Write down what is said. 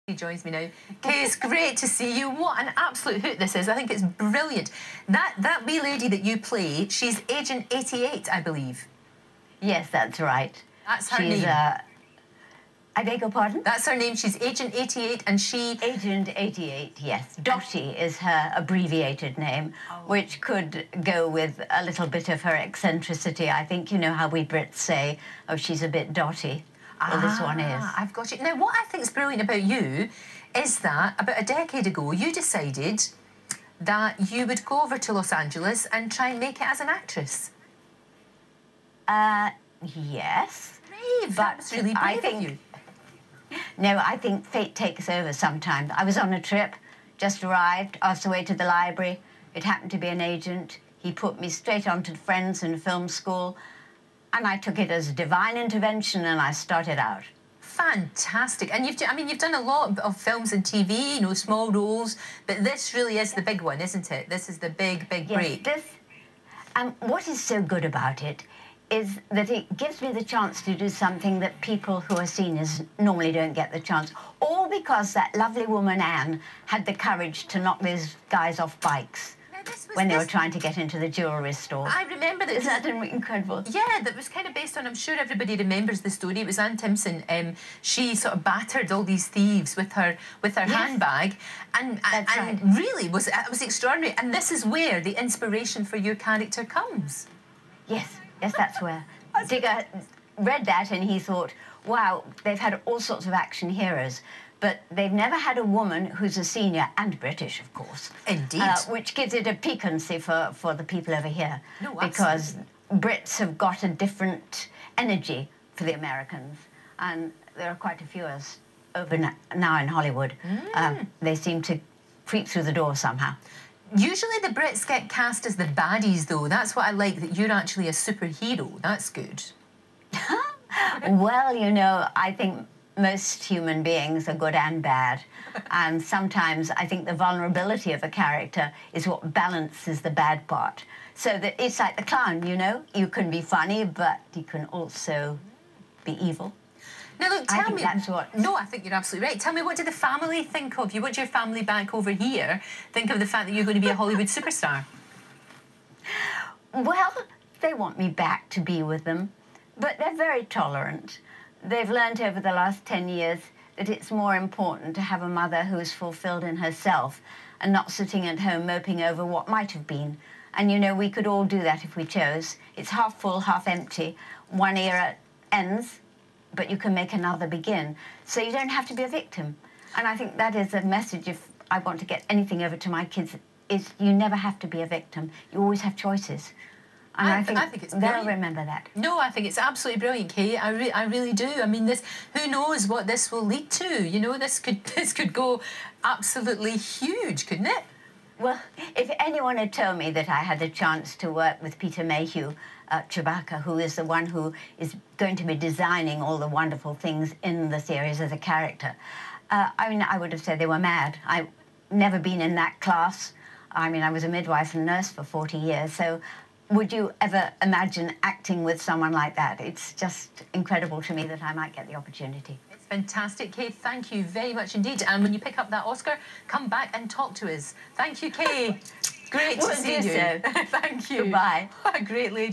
He joins me now. Kay, it's great to see you. What an absolute hoot this is. I think it's brilliant. That wee lady that you play, she's Agent 88, I believe. Yes, that's right. That's her name. I beg your pardon? That's her name. She's Agent 88 and she... Agent 88, yes. Dottie is her abbreviated name, which could go with a little bit of her eccentricity. I think you know how we Brits say, oh, she's a bit dotty. Well, this one is. I've got you. Now, what I think is brilliant about you is that about a decade ago, you decided that you would go over to Los Angeles and try and make it as an actress. Yes. Brave. That was really brave of you. No, I think fate takes over sometimes. I was on a trip, just arrived, asked the way to the library. It happened to be an agent. He put me straight onto Friends and film school, and I took it as a divine intervention, and I started out. Fantastic. And you've done a lot of films and TV, you know, small roles, but this really is the big one, isn't it? This is the big break. Yes, what is so good about it is that it gives me the chance to do something that people who are seniors normally don't get the chance. All because that lovely woman, Anne, had the courage to knock these guys off bikes when they were trying to get into the jewellery store. I remember that. Isn't that incredible? Yeah, that was kind of based on, I'm sure everybody remembers the story. It was Anne Timpson. She sort of battered all these thieves with her handbag, and really it was extraordinary. And this is where the inspiration for your character comes. Yes, that's where. Digger read that and he thought, wow, they've had all sorts of action heroes, but they've never had a woman who's a senior, and British, of course. Indeed. Which gives it a piquancy for the people over here. No, because Brits have got a different energy for the Americans, and there are quite a few of us over now in Hollywood. They seem to creep through the door somehow. Usually the Brits get cast as the baddies, though. That's what I like, that you're actually a superhero. That's good. Well, you know, I think most human beings are good and bad. And sometimes I think the vulnerability of a character is what balances the bad part. So that it's like the clown, you know? You can be funny, but you can also be evil. Now, look, tell me... that's what... No, I think you're absolutely right. Tell me, what did the family think of you? What did your family back over here think of the fact that you're going to be a Hollywood superstar? Well, they want me back to be with them, but they're very tolerant. They've learned over the last 10 years that it's more important to have a mother who is fulfilled in herself and not sitting at home moping over what might have been. And, you know, we could all do that if we chose. It's half full, half empty. One era ends, but you can make another begin. So you don't have to be a victim. And I think that is a message, if I want to get anything over to my kids, is you never have to be a victim. You always have choices. And I think it's they'll remember that. No, I think it's absolutely brilliant, Kay. I really do. I mean, who knows what this will lead to? You know, this could go absolutely huge, couldn't it? Well, if anyone had told me that I had the chance to work with Peter Mayhew, Chewbacca, who is the one who is going to be designing all the wonderful things in the series as a character, I mean, I would have said they were mad. I've never been in that class. I mean, I was a midwife and nurse for 40 years, so would you ever imagine acting with someone like that? It's just incredible to me that I might get the opportunity. It's fantastic, Kay. Thank you very much indeed. And when you pick up that Oscar, come back and talk to us. Thank you, Kay. Great to see you. So. Thank you. Goodbye. What a great lady.